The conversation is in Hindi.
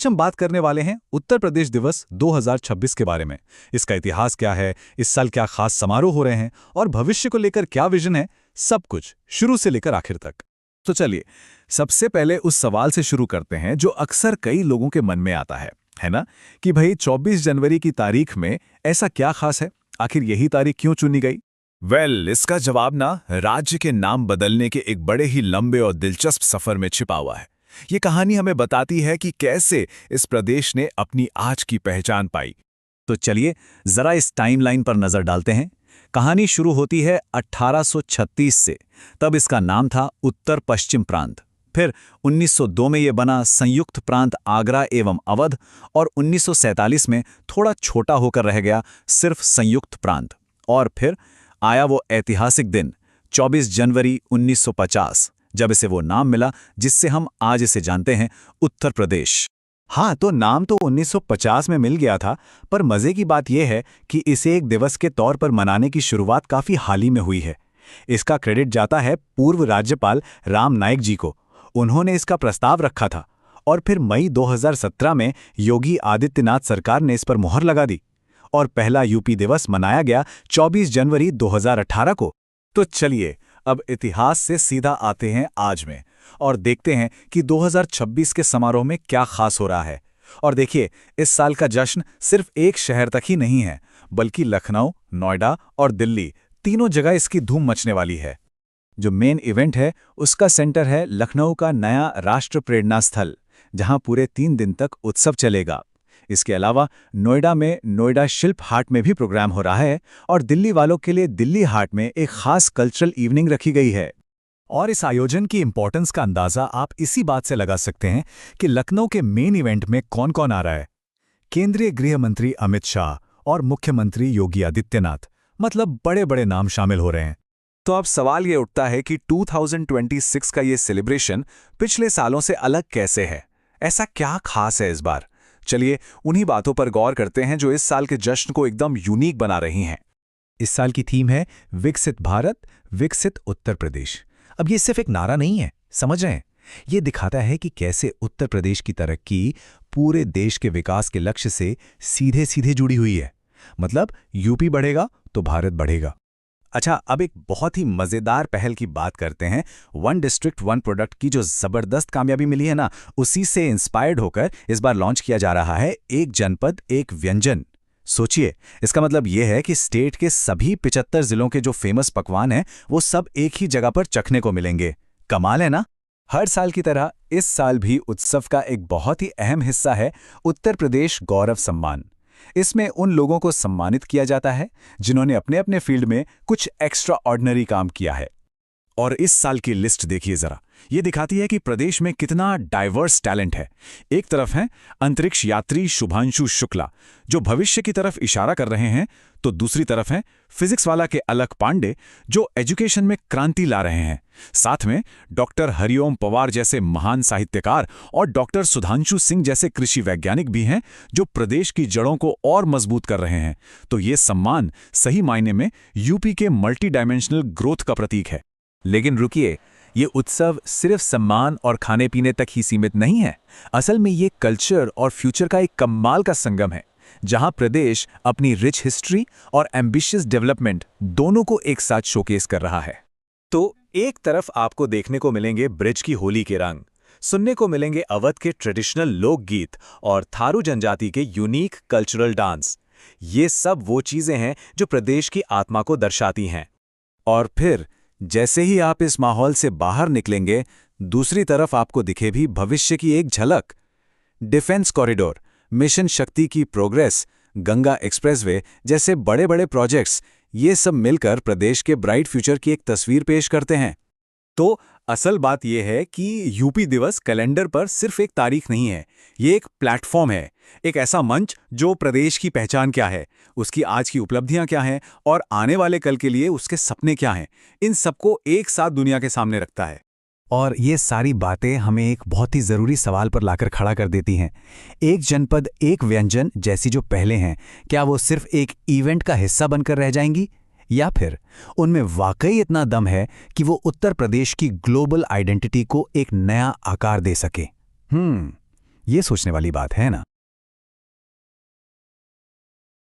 आज हम बात करने वाले हैं उत्तर प्रदेश दिवस 2026 के बारे में। इसका इतिहास क्या है, इस साल क्या खास समारोह हो रहे हैं और भविष्य को लेकर क्या विजन है, सब कुछ शुरू से लेकर आखिर तक। तो चलिए सबसे पहले उस सवाल से शुरू करते हैं जो अक्सर कई लोगों के मन में आता है ना, कि भाई 24 जनवरी की तारीख में ऐसा क्या खास है, आखिर यही तारीख क्यों चुनी गई? इसका जवाब ना राज्य के नाम बदलने के एक बड़े ही लंबे और दिलचस्प सफर में छिपा हुआ है। ये कहानी हमें बताती है कि कैसे इस प्रदेश ने अपनी आज की पहचान पाई। तो चलिए जरा इस टाइमलाइन पर नजर डालते हैं। कहानी शुरू होती है 1836 से, तब इसका नाम था उत्तर पश्चिम प्रांत। फिर 1902 में ये बना संयुक्त प्रांत आगरा एवं अवध, और 1947 में थोड़ा छोटा होकर रह गया सिर्फ संयुक्त प्रांत। और फिर आया वो ऐतिहासिक दिन 24 जनवरी 1950, जब इसे वो नाम मिला जिससे हम आज इसे जानते हैं, उत्तर प्रदेश। हाँ, तो नाम तो 1950 में मिल गया था, पर मजे की बात यह है कि इसे एक दिवस के तौर पर मनाने की शुरुआत काफी हाल ही में हुई है। इसका क्रेडिट जाता है पूर्व राज्यपाल राम नाईक जी को। उन्होंने इसका प्रस्ताव रखा था और फिर मई 2017 में योगी आदित्यनाथ सरकार ने इस पर मुहर लगा दी और पहला यूपी दिवस मनाया गया 24 जनवरी 2018 को। तो चलिए अब इतिहास से सीधा आते हैं आज में और देखते हैं कि 2026 के समारोह में क्या खास हो रहा है। और देखिए, इस साल का जश्न सिर्फ एक शहर तक ही नहीं है, बल्कि लखनऊ, नोएडा और दिल्ली, तीनों जगह इसकी धूम मचने वाली है। जो मेन इवेंट है उसका सेंटर है लखनऊ का नया राष्ट्र प्रेरणा स्थल, जहां पूरे 3 दिन तक उत्सव चलेगा। इसके अलावा नोएडा में नोएडा शिल्प हाट में भी प्रोग्राम हो रहा है और दिल्ली वालों के लिए दिल्ली हाट में एक खास कल्चरल इवनिंग रखी गई है। और इस आयोजन की इंपॉर्टेंस का अंदाजा आप इसी बात से लगा सकते हैं कि लखनऊ के मेन इवेंट में कौन कौन आ रहा है। केंद्रीय गृह मंत्री अमित शाह और मुख्यमंत्री योगी आदित्यनाथ, मतलब बड़े बड़े नाम शामिल हो रहे हैं। तो अब सवाल ये उठता है कि 2026 का ये सेलिब्रेशन पिछले सालों से अलग कैसे है, ऐसा क्या खास है इस बार? चलिए उन्हीं बातों पर गौर करते हैं जो इस साल के जश्न को एकदम यूनिक बना रही हैं। इस साल की थीम है विकसित भारत, विकसित उत्तर प्रदेश। अब ये सिर्फ एक नारा नहीं है, समझ रहे हैं? ये दिखाता है कि कैसे उत्तर प्रदेश की तरक्की पूरे देश के विकास के लक्ष्य से सीधे सीधे जुड़ी हुई है। मतलब यूपी बढ़ेगा तो भारत बढ़ेगा। अच्छा, अब एक बहुत ही मजेदार पहल की बात करते हैं। वन डिस्ट्रिक्ट वन प्रोडक्ट की जो जबरदस्त कामयाबी मिली है ना, उसी से इंस्पायर्ड होकर इस बार लॉन्च किया जा रहा है एक जनपद एक व्यंजन। सोचिए, इसका मतलब यह है कि स्टेट के सभी 75 जिलों के जो फेमस पकवान हैं वो सब एक ही जगह पर चखने को मिलेंगे। कमाल है ना? हर साल की तरह इस साल भी उत्सव का एक बहुत ही अहम हिस्सा है उत्तर प्रदेश गौरव सम्मान। इसमें उन लोगों को सम्मानित किया जाता है जिन्होंने अपने अपने फील्ड में कुछ एक्स्ट्रा ऑर्डिनरी काम किया है। और इस साल की लिस्ट देखिए जरा, ये दिखाती है कि प्रदेश में कितना डाइवर्स टैलेंट है। एक तरफ हैं अंतरिक्ष यात्री शुभांशु शुक्ला, जो भविष्य की तरफ इशारा कर रहे हैं, तो दूसरी तरफ हैं फिजिक्स वाला के अलक पांडे, जो एजुकेशन में क्रांति ला रहे हैं। साथ में डॉक्टर हरिओम पवार जैसे महान साहित्यकार और डॉक्टर सुधांशु सिंह जैसे कृषि वैज्ञानिक भी हैं, जो प्रदेश की जड़ों को और मजबूत कर रहे हैं। तो ये सम्मान सही मायने में यूपी के मल्टी डायमेंशनल ग्रोथ का प्रतीक है। लेकिन रुकिए, ये उत्सव सिर्फ सम्मान और खाने पीने तक ही सीमित नहीं है। असल में ये कल्चर और फ्यूचर का एक कमाल का संगम है, जहां प्रदेश अपनी रिच हिस्ट्री और एम्बिशियस डेवलपमेंट दोनों को एक साथ शोकेस कर रहा है। तो एक तरफ आपको देखने को मिलेंगे ब्रिज की होली के रंग, सुनने को मिलेंगे अवध के ट्रेडिशनल लोकगीत और थारू जनजाति के यूनिक कल्चरल डांस। ये सब वो चीजें हैं जो प्रदेश की आत्मा को दर्शाती हैं। और फिर जैसे ही आप इस माहौल से बाहर निकलेंगे, दूसरी तरफ आपको दिखे भी भविष्य की एक झलक। डिफेंस कॉरिडोर, मिशन शक्ति की प्रोग्रेस, गंगा एक्सप्रेसवे जैसे बड़े बड़े प्रोजेक्ट्स, ये सब मिलकर प्रदेश के ब्राइट फ्यूचर की एक तस्वीर पेश करते हैं। तो असल बात यह है कि यूपी दिवस कैलेंडर पर सिर्फ एक तारीख नहीं है, ये एक प्लेटफॉर्म है, एक ऐसा मंच जो प्रदेश की पहचान क्या है, उसकी आज की उपलब्धियां क्या हैं और आने वाले कल के लिए उसके सपने क्या हैं, इन सबको एक साथ दुनिया के सामने रखता है। और ये सारी बातें हमें एक बहुत ही ज़रूरी सवाल पर लाकर खड़ा कर देती हैं। एक जनपद एक व्यंजन जैसी जो पहले हैं, क्या वो सिर्फ एक इवेंट का हिस्सा बनकर रह जाएंगी, या फिर उनमें वाकई इतना दम है कि वो उत्तर प्रदेश की ग्लोबल आइडेंटिटी को एक नया आकार दे सके? ये सोचने वाली बात है ना।